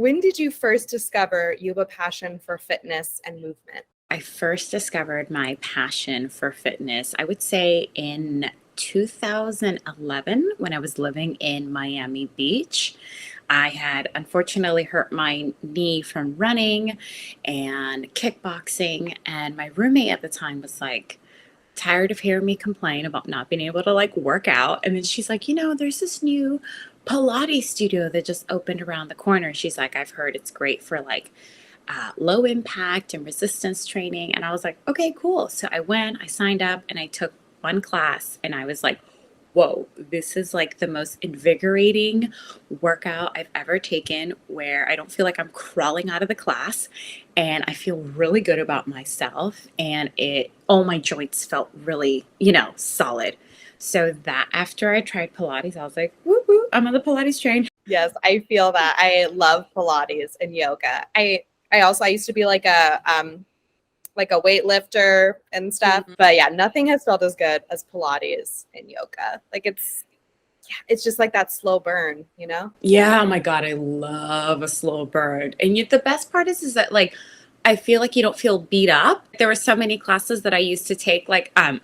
When did you first discover you have a passion for fitness and movement? I first discovered my passion for fitness, I would say in 2011 when I was living in Miami Beach. I had unfortunately hurt my knee from running and kickboxing, and my roommate at the time was like, tired of hearing me complain about not being able to like work out. And then she's like, there's this new Pilates studio that just opened around the corner. She's like, I've heard it's great for like low impact and resistance training. And I was like, okay, cool. So I went, I signed up, and I took one class, and I was like, whoa, this is like the most invigorating workout I've ever taken, where I don't feel like I'm crawling out of the class, and I feel really good about myself, and all my joints felt really, solid. So that after I tried Pilates, I was like, whoop, whoop, I'm on the Pilates train. Yes, I feel that. I love Pilates and yoga. I used to be like a weightlifter and stuff, but yeah, nothing has felt as good as Pilates and yoga. Like it's just like that slow burn, you know? Yeah, oh my God, I love a slow burn. And yet the best part is that like I feel like you don't feel beat up. There were so many classes that I used to take, like I'm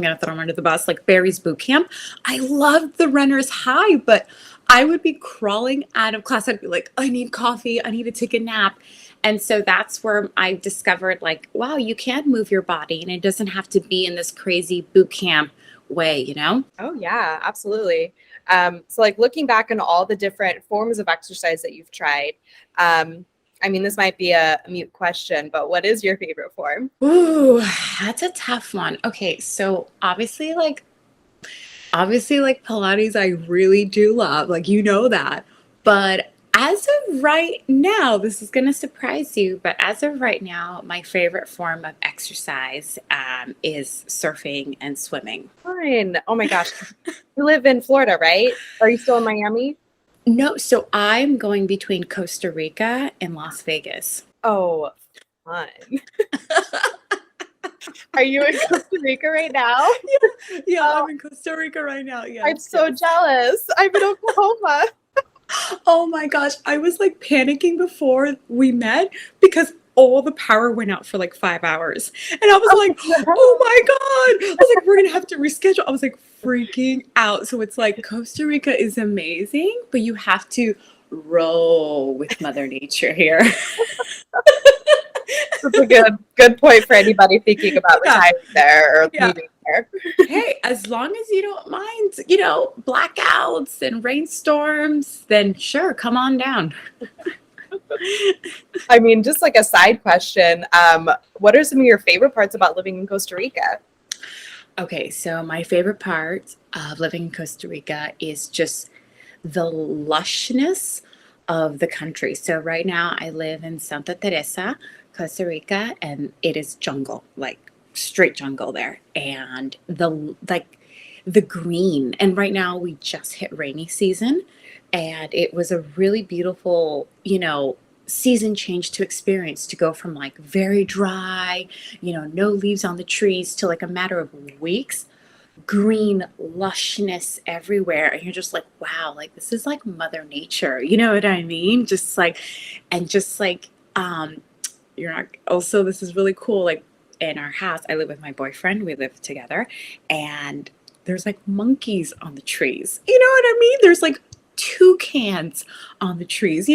gonna throw him under the bus, like Barry's boot camp. I loved the runner's high, but I would be crawling out of class. I'd be like, I need coffee, I need to take a nap. And so that's where I discovered, like, wow, you can move your body, and it doesn't have to be in this crazy boot camp way, you know? Oh yeah, absolutely. So like looking back on all the different forms of exercise that you've tried, I mean, this might be a mute question, but what is your favorite form? Ooh, that's a tough one. Okay, so obviously like Pilates I really do love, like that. But as of right now, this is going to surprise you, but as of right now, my favorite form of exercise is surfing and swimming. Fun. Oh my gosh. You live in Florida, right? Are you still in Miami? No, so I'm going between Costa Rica and Las Vegas. Oh, fun. Are you in Costa Rica right now? Yeah, Oh, I'm in Costa Rica right now. I'm Yes, so yes. jealous. I'm in Oklahoma. Oh my gosh, I was like panicking before we met because all the power went out for like 5 hours. And I was like, oh my God. I was like, we're going to have to reschedule. I was like freaking out. So it's like Costa Rica is amazing, but you have to roll with Mother Nature here. That's a good point for anybody thinking about Yeah, retiring there or yeah. moving there. Hey, as long as you don't mind, blackouts and rainstorms, then sure, come on down. I mean, just like a side question, what are some of your favorite parts about living in Costa Rica? Okay, so my favorite part of living in Costa Rica is just the lushness of the country. So right now I live in Santa Teresa, Costa Rica, and it is jungle, like straight jungle there. And the green. And right now we just hit rainy season, and it was a really beautiful, season change to experience, to go from like very dry, no leaves on the trees, to like a matter of weeks green lushness everywhere, and you're just like, wow, like this is like Mother Nature, you know what I mean? Just like, and just like you're not also, this is really cool, like in our house I live with my boyfriend, we live together, and there's like monkeys on the trees, you know what I mean? There's like toucans on the trees,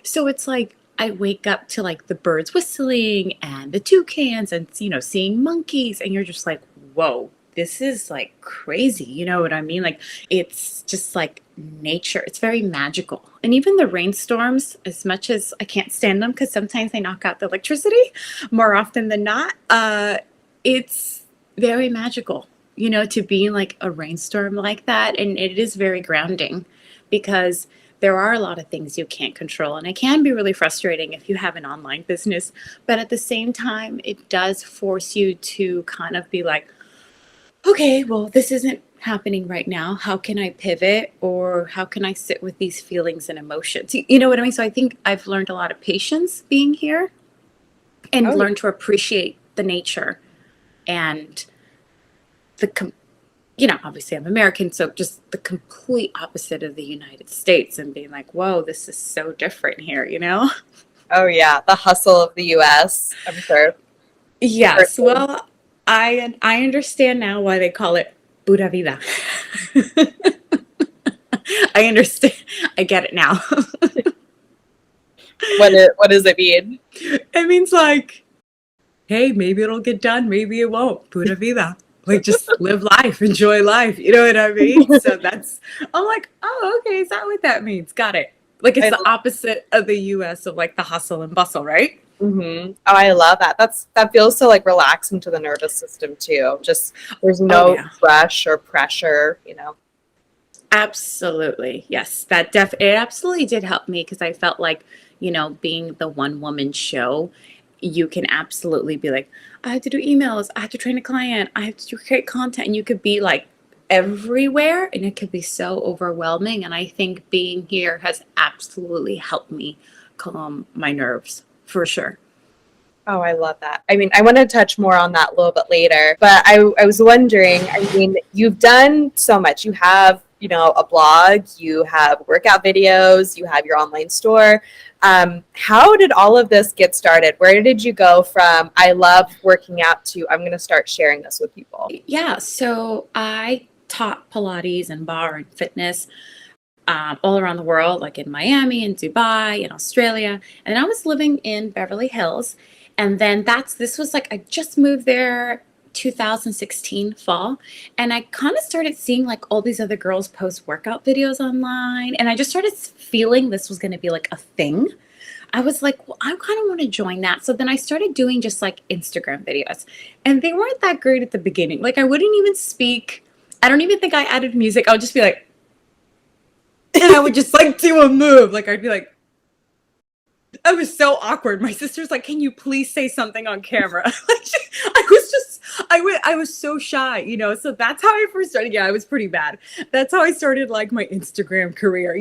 so it's like I wake up to like the birds whistling and the toucans, and seeing monkeys, and you're just like, whoa, this is like crazy, you know what I mean? Like it's just like nature. It's very magical. And even the rainstorms, as much as I can't stand them because sometimes they knock out the electricity, more often than not, it's very magical, to be in like a rainstorm like that. And it is very grounding because there are a lot of things you can't control, and it can be really frustrating if you have an online business. But at the same time, it does force you to kind of be like, okay, well, this isn't happening right now. How can I pivot, or how can I sit with these feelings and emotions? You know what I mean? So I think I've learned a lot of patience being here, and Oh yeah. learned to appreciate the nature and the obviously I'm American, so just the complete opposite of the United States and being like, whoa, this is so different here, you know? Oh yeah, the hustle of the US, I'm sure. Yes, well, I understand now why they call it pura vida. I understand. I get it now. What does it mean? It means like, hey, maybe it'll get done, maybe it won't. Pura vida. Like just live life, enjoy life. You know what I mean? So I'm like, oh, okay, is that what that means? Got it. Like it's I the opposite of the US of like the hustle and bustle, right? Oh, I love that. That feels so like relaxing to the nervous system too. Just there's Oh no yeah. rush or pressure, you know. Absolutely. Yes. It absolutely did help me because I felt like, being the one woman show, you can absolutely be like, I have to do emails, I have to train a client, I have to create content, and you could be like everywhere and it could be so overwhelming. And I think being here has absolutely helped me calm my nerves for sure. Oh, I love that. I mean, I want to touch more on that a little bit later, but I was wondering, I mean, you've done so much. You have, a blog, you have workout videos, you have your online store. How did all of this get started? Where did you go from I love working out to I'm going to start sharing this with people? Yeah. So I taught Pilates and bar and fitness all around the world, like in Miami and Dubai and Australia. And I was living in Beverly Hills. And then this was like, I just moved there 2016 fall. And I kind of started seeing like all these other girls post workout videos online. And I just started feeling this was going to be like a thing. I was like, well, I kind of want to join that. So then I started doing just like Instagram videos. And they weren't that great at the beginning. Like I wouldn't even speak. I don't even think I added music. I would just be like, and I would just like do a move. Like I'd be like, I was so awkward. My sister's like, "Can you please say something on camera?" I was so shy, So that's how I first started. Yeah, I was pretty bad. That's how I started like my Instagram career,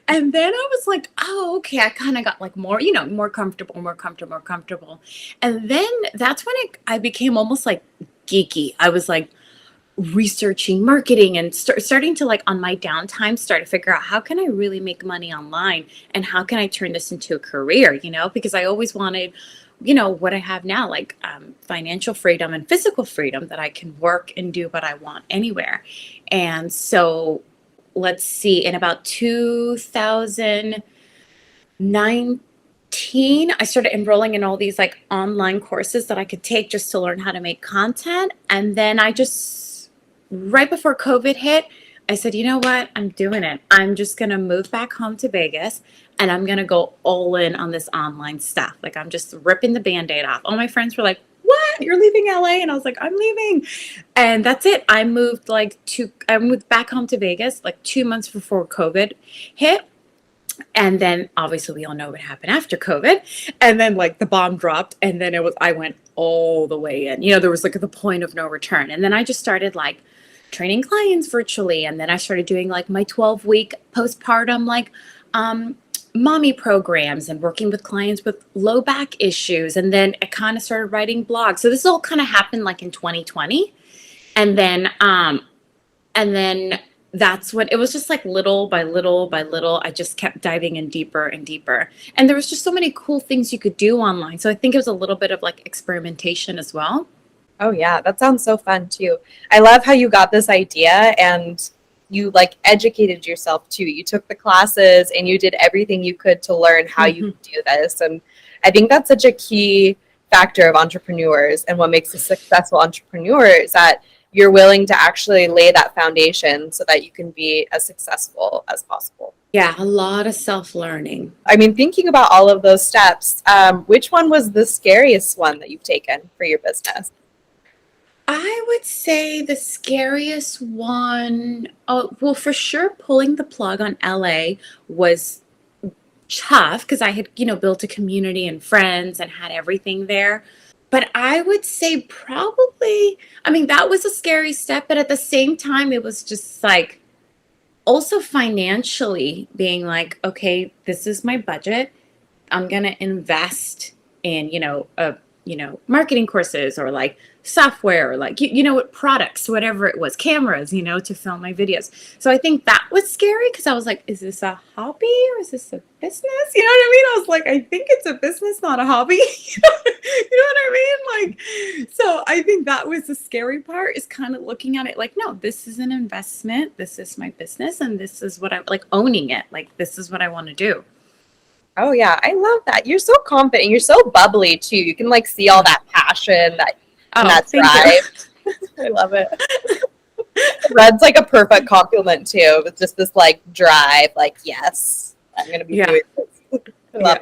And then I was like, "Oh, okay." I kind of got like more, more comfortable, more comfortable, more comfortable. And then that's when I became almost like geeky. I was like, researching marketing and starting to like on my downtime start to figure out how can I really make money online and how can I turn this into a career, because I always wanted, what I have now, like financial freedom and physical freedom that I can work and do what I want anywhere. And so let's see, in about 2019, I started enrolling in all these like online courses that I could take just to learn how to make content. And then right before COVID hit, I said, you know what? I'm doing it. I'm just going to move back home to Vegas and I'm going to go all in on this online stuff. Like I'm just ripping the Band-Aid off. All my friends were like, what? You're leaving LA? And I was like, I'm leaving. And that's it. I moved back home to Vegas like 2 months before COVID hit. And then obviously we all know what happened after COVID. And then like the bomb dropped and then I went all the way in. There was like the point of no return. And then I just started like training clients virtually. And then I started doing like my 12-week postpartum like mommy programs and working with clients with low back issues. And then I kind of started writing blogs. So this all kind of happened like in 2020. And then that's when it was just like little by little by little, I just kept diving in deeper and deeper. And there was just so many cool things you could do online. So I think it was a little bit of like experimentation as well. Oh yeah, that sounds so fun too. I love how you got this idea and you like educated yourself too. You took the classes and you did everything you could to learn how you Mhm. could do this. And I think that's such a key factor of entrepreneurs and what makes a successful entrepreneur is that you're willing to actually lay that foundation so that you can be as successful as possible. Yeah, a lot of self-learning. I mean, thinking about all of those steps, which one was the scariest one that you've taken for your business? I would say the scariest one, oh, well, for sure, pulling the plug on LA was tough because I had, built a community and friends and had everything there. But I would say probably, I mean, that was a scary step, but at the same time, it was just like also financially being like, okay, this is my budget. I'm going to invest in, a marketing courses or like software or like, what products, whatever it was, cameras, to film my videos. So I think that was scary because I was like, is this a hobby or is this a business? You know what I mean? I was like, I think it's a business, not a hobby. You know what I mean? Like, so I think that was the scary part, is kind of looking at it like, no, this is an investment. This is my business. And this is what I'm like, owning it. Like, this is what I want to do. Oh yeah, I love that. You're so confident. You're so bubbly too. You can like see all that passion that and that Thank you. drive. I love it. Red's like a perfect compliment too, with just this like drive, like yes, I'm gonna be doing this. I love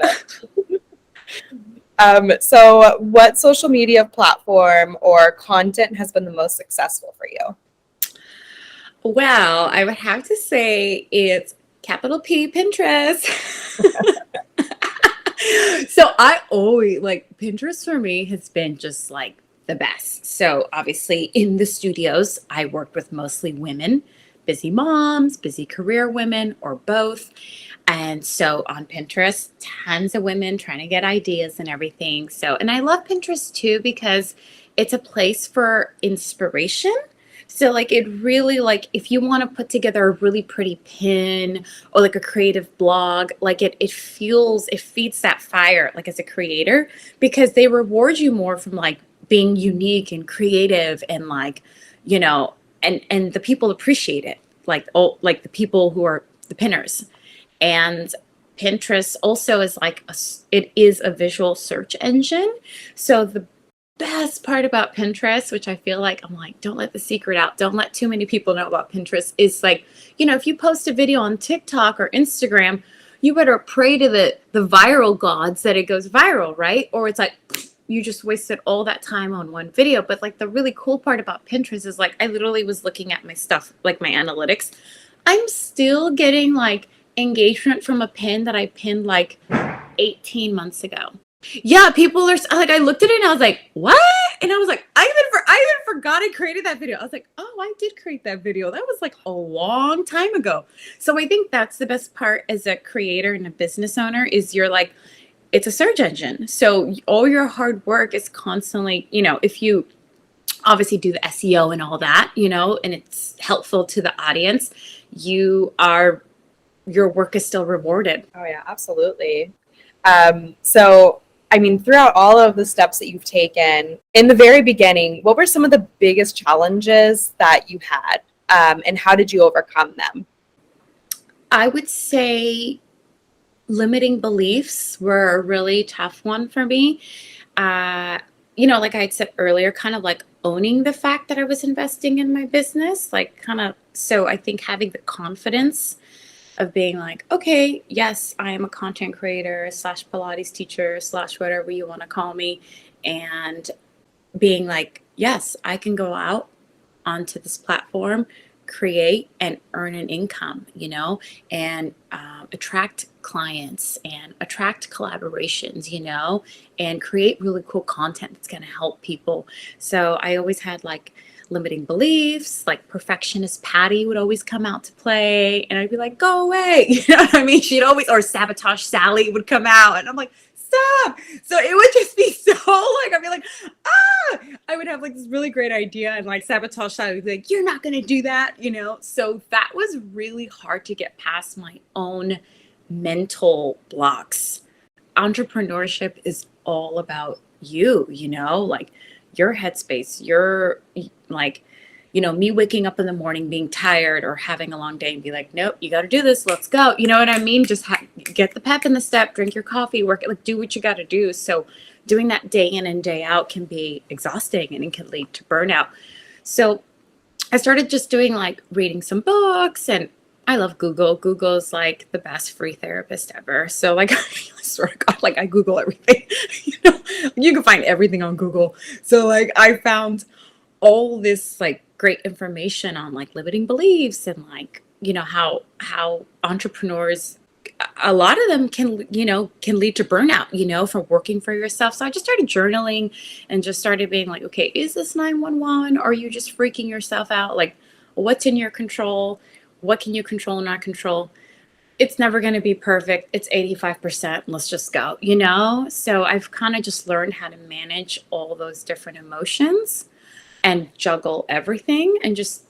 it. So what social media platform or content has been the most successful for you? Well, I would have to say it's capital P, Pinterest. So I always like Pinterest for me has been just like the best. So obviously in the studios, I worked with mostly women, busy moms, busy career women, or both. And so on Pinterest, tons of women trying to get ideas and everything. So, and I love Pinterest too because it's a place for inspiration. So like it really, like if you want to put together a really pretty pin or like a creative blog, like it feeds that fire like as a creator, because they reward you more from like being unique and creative and like, and the people appreciate it. Like the people who are the pinners. And Pinterest also is like it is a visual search engine. So the best part about Pinterest, which I feel like I'm like, don't let the secret out, don't let too many people know about Pinterest, is like, if you post a video on TikTok or Instagram, you better pray to the viral gods that it goes viral, right? Or it's like you just wasted all that time on one video. But like the really cool part about Pinterest is like I literally was looking at my stuff, like my analytics. I'm still getting like engagement from a pin that I pinned like 18 months ago. Yeah, people are like, I looked at it and I was like, what? And I was like, I even forgot I created that video. I was like, oh, I did create that video. That was like a long time ago. So I think that's the best part as a creator and a business owner is you're like, it's a search engine. So all your hard work is constantly, if you obviously do the SEO and all that, and it's helpful to the audience, your work is still rewarded. Oh yeah, absolutely. So I mean, throughout all of the steps that you've taken in the very beginning, what were some of the biggest challenges that you had, and how did you overcome them? I would say limiting beliefs were a really tough one for me. Like I had said earlier, kind of like owning the fact that I was investing in my business, so I think having the confidence of being like, okay, yes, I am a content creator / Pilates teacher / whatever you want to call me. And being like, yes, I can go out onto this platform, create and earn an income, and attract clients and attract collaborations, and create really cool content that's going to help people. So I always had like limiting beliefs, like perfectionist Patty would always come out to play and I'd be like, go away. You know what I mean? She'd always, or Sabotage Sally would come out and I'm like, stop. So it would just be so like, I'd be like, I would have like this really great idea and like Sabotage Sally would be like, you're not going to do that, So that was really hard to get past my own mental blocks. Entrepreneurship is all about you, like your headspace, your like, me waking up in the morning being tired or having a long day and be like, nope, you got to do this. Let's go. You know what I mean? Just get the pep in the step, drink your coffee, work it, like do what you got to do. So doing that day in and day out can be exhausting and it can lead to burnout. So I started just doing like reading some books, and I love Google. Google's like the best free therapist ever. So like, I swear to God, like I Google everything, you can find everything on Google. So like I found all this like great information on like limiting beliefs and like, how entrepreneurs, a lot of them can lead to burnout, from working for yourself. So I just started journaling and just started being like, okay, is this 911? Or are you just freaking yourself out? Like, what's in your control? What can you control and not control? it's never going to be perfect. It's 85%. Let's just go, you know? So I've kind of just learned how to manage all those different emotions and juggle everything and just,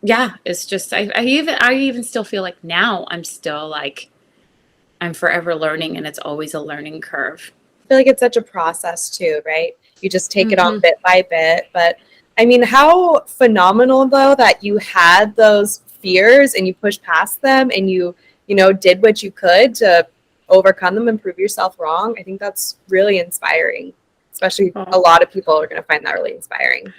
yeah, it's just, I even still feel like now I'm still like, I'm forever learning and it's always a learning curve. I feel like it's such a process too, right? You just take it on Hmm. bit by bit. But I mean, how phenomenal though that you had those fears and you pushed past them and you did what you could to overcome them and prove yourself wrong. I think that's really inspiring. Especially a Oh, lot of people are going to find that really inspiring.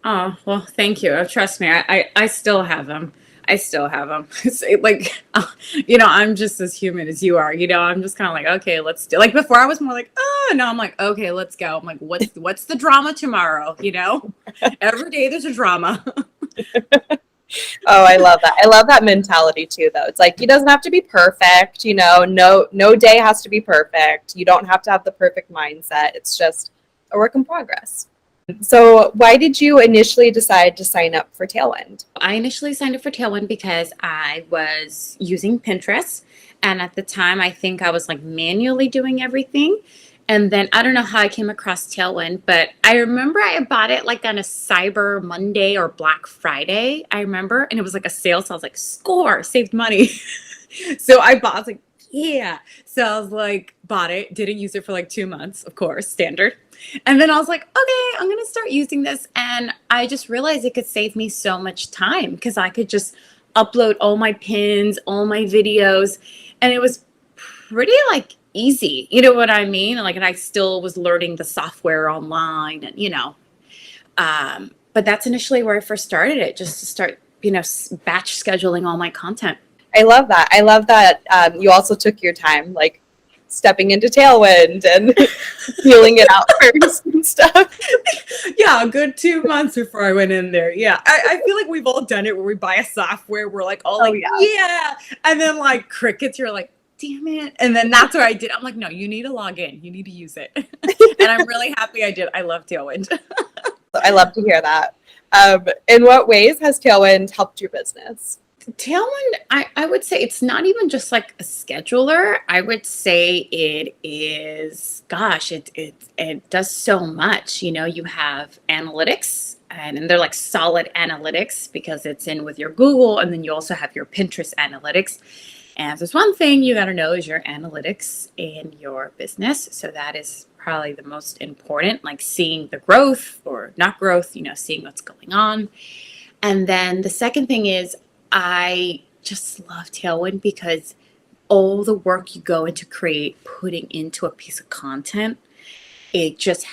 oh, well, thank you. Trust me, I still have them. I still have them. It's like, I'm just as human as you are. I'm just kind of like, okay, let's do. Like before, I was more like, oh, no, I'm like, okay, let's go. I'm like, what's the drama tomorrow? Every day there's a drama. Oh, I love that. I love that mentality too, though. It's like it doesn't have to be perfect, no day has to be perfect. You don't have to have the perfect mindset. It's just a work in progress. So, why did you initially decide to sign up for Tailwind? I initially signed up for Tailwind because I was using Pinterest. And at the time, I think I was like manually doing everything. And then I don't know how I came across Tailwind, but I remember I bought it like on a Cyber Monday or Black Friday. I remember, and it was like a sale. So I was like, score, saved money. So I was like, yeah. So I was like, bought it, didn't use it for like 2 months, of course, standard. And then I was like, okay, I'm going to start using this. And I just realized it could save me so much time because I could just upload all my pins, all my videos. And it was pretty like easy. You know what I mean? And I still was learning the software online but that's initially where I first started it, just to start, batch scheduling all my content. I love that. I love that you also took your time, like stepping into Tailwind and feeling it out first and stuff. Yeah, a good 2 months before I went in there. Yeah. I feel like we've all done it where we buy a software, we're like all Oh, like, yeah. yeah. And then like crickets, you're like, damn it. And then that's what I did. I'm like, no, you need to log in. You need to use it. And I'm really happy I did. I love Tailwind. So I love to hear that. In what ways has Tailwind helped your business? Tailwind, I would say it's not even just like a scheduler. I would say it is, gosh, it does so much. You have analytics and they're like solid analytics because it's in with your Google, and then you also have your Pinterest analytics. And if there's one thing you got to know is your analytics in your business. So that is probably the most important, like seeing the growth or not growth, seeing what's going on. And then the second thing is I just love Tailwind because all the work you go into putting into a piece of content, it just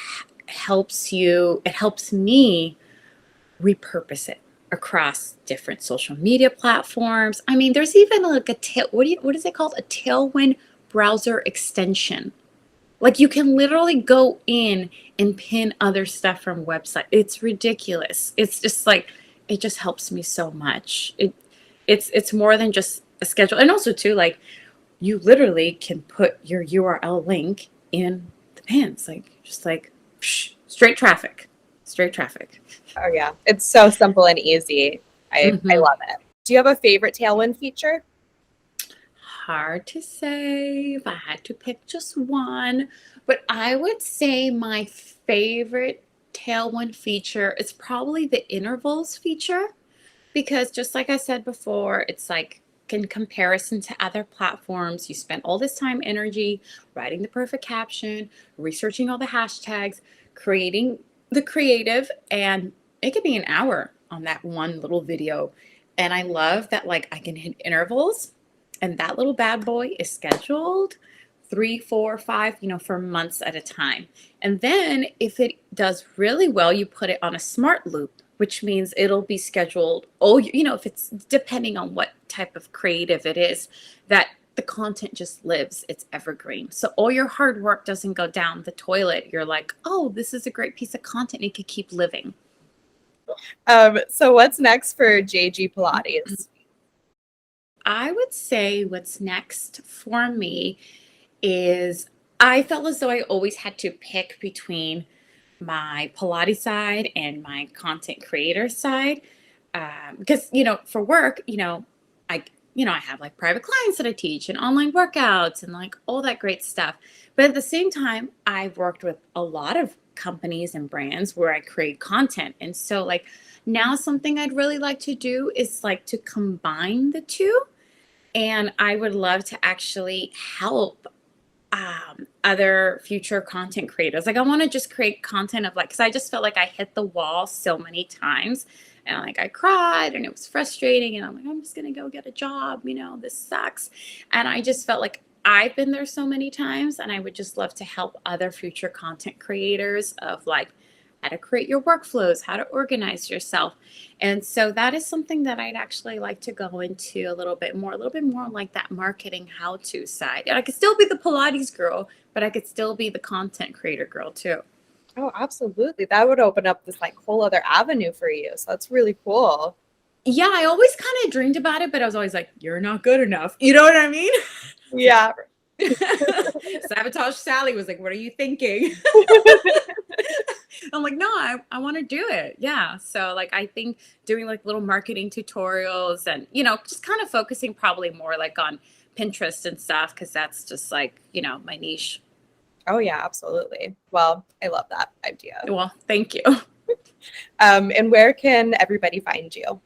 helps you, it helps me repurpose it across different social media platforms. I mean, there's even like what is it called? A Tailwind browser extension. Like you can literally go in and pin other stuff from website. It's ridiculous. It's just like it just helps me so much. It's more than just a schedule. And also too, like you literally can put your URL link in the pins. Like just like straight traffic. Straight traffic. Oh, yeah. It's so simple and easy. I Hmm. love it. Do you have a favorite Tailwind feature? Hard to say if I had to pick just one, but I would say my favorite Tailwind feature is probably the intervals feature because just like I said before, it's like in comparison to other platforms, you spend all this time, energy, writing the perfect caption, researching all the hashtags, creating the creative, and it could be an hour on that one little video. And I love that like I can hit intervals and that little bad boy is scheduled 3, 4, 5, for months at a time. And then if it does really well, you put it on a smart loop, which means it'll be scheduled. Oh, if it's depending on what type of creative it is, that the content just lives, it's evergreen. So all your hard work doesn't go down the toilet. You're like, oh, this is a great piece of content. It could keep living. So what's next for JG Pilates? I would say what's next for me is I felt as though I always had to pick between my Pilates side and my content creator side. Because, for work, I, I have like private clients that I teach and online workouts and like all that great stuff. But at the same time, I've worked with a lot of companies and brands where I create content. And so like now something I'd really like to do is like to combine the two. And I would love to actually help other future content creators. Like I want to just create content of like, because I just felt like I hit the wall so many times and like I cried and it was frustrating and I'm like, I'm just going to go get a job. This sucks. And I just felt like I've been there so many times and I would just love to help other future content creators of like how to create your workflows, how to organize yourself. And so that is something that I'd actually like to go into a little bit more like that marketing how-to side. And I could still be the Pilates girl, but I could still be the content creator girl too. Oh, absolutely. That would open up this like whole other avenue for you. So that's really cool. Yeah, I always kind of dreamed about it, but I was always like, you're not good enough. You know what I mean? Yeah. Sabotage Sally was like, what are you thinking? I'm like, no, I want to do it. Yeah. So like, I think doing like little marketing tutorials and, just kind of focusing probably more like on Pinterest and stuff. Cause that's just like, my niche. Oh yeah, absolutely. Well, I love that idea. Well, thank you. And where can everybody find you?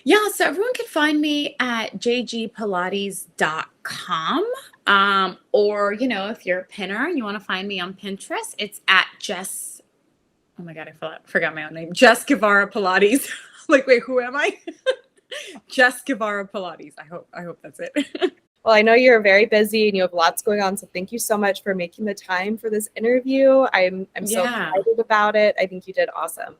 Yeah, so everyone can find me at jgpilates.com. Or, if you're a pinner and you want to find me on Pinterest, it's at Jess. Oh my God, I forgot my own name. Jess Guevara Pilates. Like, wait, who am I? Jess Guevara Pilates. I hope that's it. Well, I know you're very busy and you have lots going on. So thank you so much for making the time for this interview. I'm so excited about it. I think you did awesome.